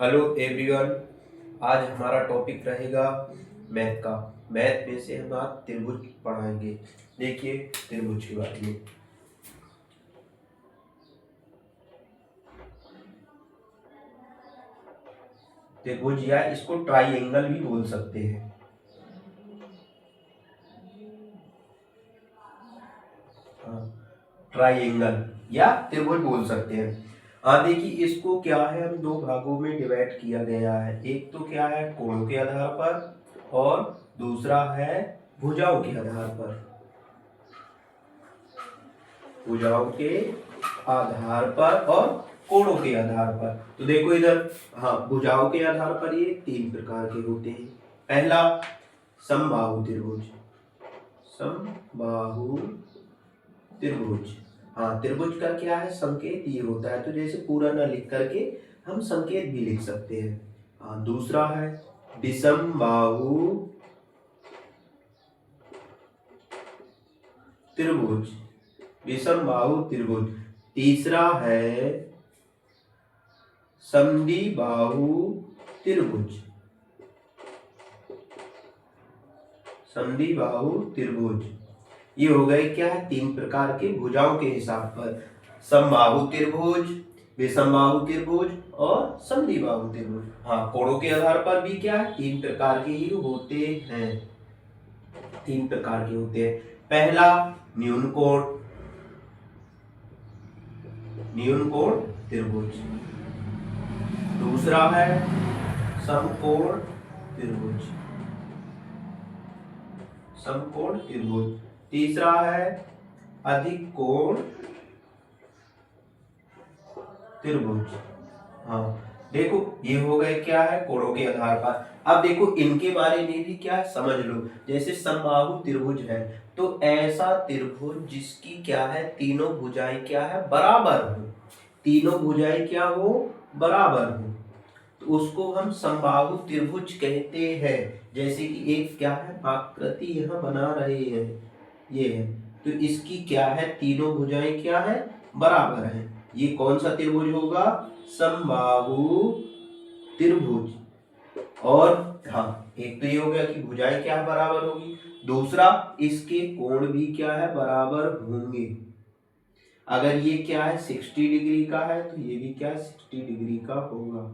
Hello everyone. आज हमारा topic रहेगा मैथ का। मैथ में से हम आज त्रिभुज पढ़ाएंगे। देखिए त्रिभुज के बारे में। त्रिभुज या इसको ट्राइएंगल भी बोल सकते हैं। ट्राइएंगल या त्रिभुज बोल सकते हैं। हाँ देखिए, इसको क्या है, हम दो भागों में डिवाइड किया गया है। एक तो क्या है कोणों के आधार पर और दूसरा है भुजाओं के आधार पर। भुजाओं के आधार पर और कोणों के आधार पर। तो देखो इधर, हाँ भुजाओं के आधार पर ये तीन प्रकार के होते हैं। पहला समबाहु त्रिभुज। समबाहु त्रिभुज। हाँ त्रिभुज का क्या है, संकेत ये होता है। तो जैसे पूरा ना लिख करके हम संकेत भी लिख सकते हैं। हाँ दूसरा है विषमबाहु त्रिभुज। विषमबाहु त्रिभुज। तीसरा है समद्विबाहु त्रिभुज। समद्विबाहु त्रिभुज। ये हो गए क्या है, तीन प्रकार के भुजाओं के हिसाब पर। समबाहु त्रिभुज, विषमबाहु त्रिभुज और समद्विबाहु त्रिभुज। हाँ कोणों के आधार पर भी क्या है, तीन प्रकार के ही होते हैं। तीन प्रकार के होते हैं। पहला न्यून कोण। न्यून कोण त्रिभुज। दूसरा है समकोण त्रिभुज। समकोण त्रिभुज। तीसरा है अधिक कोण त्रिभुज। हाँ देखो ये हो गए क्या है कोणों के आधार पर। अब देखो इनके बारे में भी क्या है समझ लो। जैसे समबाहु त्रिभुज है तो ऐसा त्रिभुज जिसकी क्या है तीनों भुजाएं क्या है बराबर हो। तीनों भुजाएं क्या हो, बराबर हो, तो उसको हम समबाहु त्रिभुज कहते हैं। जैसे कि एक क्या है आकृति यहाँ बना रहे हैं, ये है, तो इसकी क्या है तीनों भुजाएं क्या है बराबर है। ये कौन सा त्रिभुज होगा, समबाहु त्रिभुज। और हाँ एक तो ये हो गया कि भुजाएं क्या है बराबर होगी। दूसरा इसके कोण भी क्या है बराबर होंगे। अगर ये क्या है 60 डिग्री का है तो ये भी क्या है 60 डिग्री का होगा।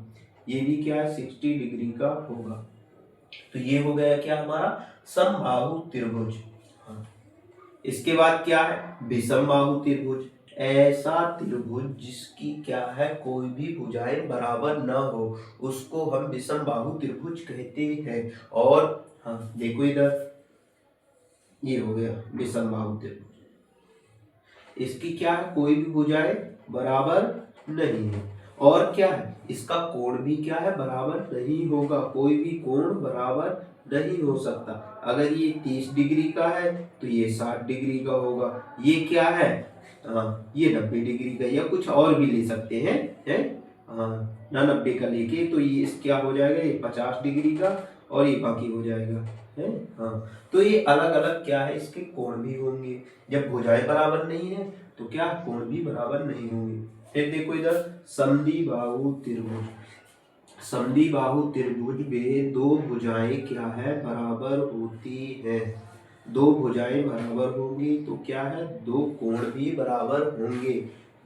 ये भी क्या है 60 डिग्री का होगा। तो ये हो गया क्या हमारा समबाहु त्रिभुज। हाँ। इसके बाद क्या है विषमबाहु त्रिभुज। ऐसा त्रिभुज जिसकी क्या है कोई भी भुजाएं बराबर न हो उसको हम विषमबाहु त्रिभुज कहते हैं। और हाँ देखो इधर, ये हो गया विषमबाहु त्रिभुज। इसकी क्या है कोई भी भुजाएं बराबर नहीं है। और क्या है इसका कोण भी क्या है बराबर नहीं होगा। कोई भी कोण बराबर नहीं हो सकता। अगर ये 30 डिग्री का है तो ये 60 डिग्री का होगा। ये क्या है, ये 90 डिग्री का, या कुछ और भी ले सकते हैं, है? ना 90 का लेके तो ये क्या हो जाएगा, ये 50 डिग्री का और ये बाकी हो जाएगा, है? हाँ तो ये अलग अलग क्या है इसके कोण भी होंगे। जब भुजाएं बराबर नहीं है तो क्या कोण भी बराबर नहीं होंगे। फिर देखो इधर समद्विबाहु त्रिभुज। समद्विबाहु त्रिभुज में दो भुजाएं क्या है बराबर होती है। दो भुजाएं बराबर होंगी तो क्या है दो कोण भी बराबर होंगे।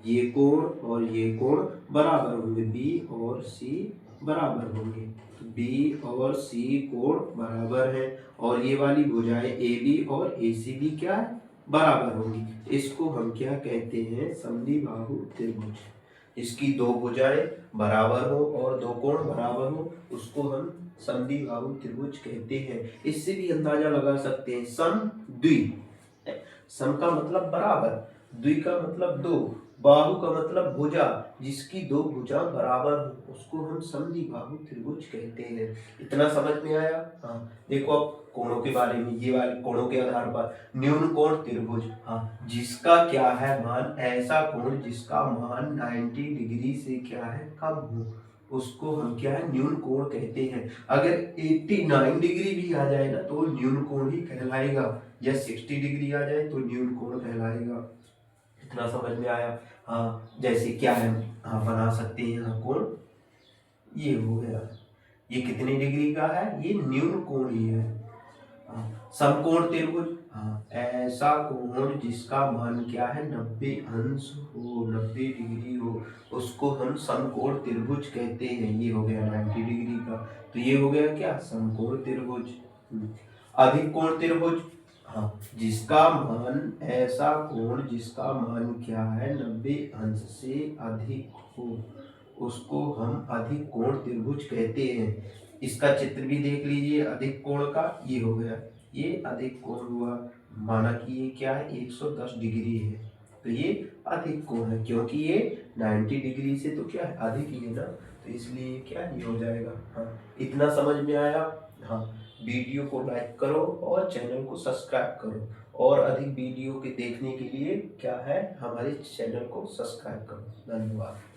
ये कोण और ये कोण बराबर होंगे, बी और सी बराबर होंगे। बी और सी कोण बराबर है और ये वाली भुजाएं ए बी और ए सी भी क्या है बराबर होंगी। इसको हम क्या कहते हैं समद्विबाहु त्रिभुज। इसकी दो भुजाएं बराबर हो और दो कोण बराबर हो उसको हम समद्विबाहु त्रिभुज कहते हैं। इससे भी अंदाजा लगा सकते हैं सम द्वि। सम का मतलब बराबर, द्वि का मतलब दो, बाहु का मतलब भुजा। जिसकी दो भुजा बराबर हो उसको हम समद्विबाहु त्रिभुज कहते हैं। इतना समझ में आया। हाँ देखो अब कोणों के बारे में, ये वाले कोणों के आधार पर न्यून कोण त्रिभुज। हाँ जिसका क्या है मान, ऐसा कोण जिसका मान 90 डिग्री से क्या है कम हो उसको हम क्या है न्यून कोण कहते हैं। अगर 89 डिग्री भी आ जाए ना तो न्यून कोण ही कहलाएगा, या 60 डिग्री आ जाए तो न्यून कोण कहलाएगा। इतना समझ में आया। हाँ जैसे क्या है, हाँ बना सकते हैं यहाँ कोण। ये हो गया। ये कितने डिग्री का है? ये न्यून कोणीय है। समकोण त्रिभुज, हाँ, ऐसा कोण जिसका मान क्या है? 90 अंश हो, 90 डिग्री हो, उसको हम समकोण त्रिभुज कहते हैं। ये हो गया 90 डिग्री का। तो ये हो गया क्या? समकोण त्रिभुज। अधिक कोण त्रिभुज, हाँ, जिसका मान, ऐसा कोण जिसका मान क्या है? 90 अंश से अधिक हो, उसको हम अधिक कोण त्रिभुज कहते हैं। इसका चित्र भी देख लीजिए अधिक कोण का। ये हो गया, ये अधिक कोण हुआ। माना कि ये क्या है? 110 डिग्री है, तो ये अधिक कोण है, क्योंकि ये 90 डिग्री से तो क्या है? अधिक ही है ना, तो इसलिए क्या है? ये हो जाएगा। हाँ, इतना समझ में आया? हाँ, वीडियो को लाइक करो और चैनल को सब्सक्राइब करो, और अधिक वीडियो के देखने के लिए क्या है? हमारे चैनल को सब्सक्राइब करो। धन्यवाद।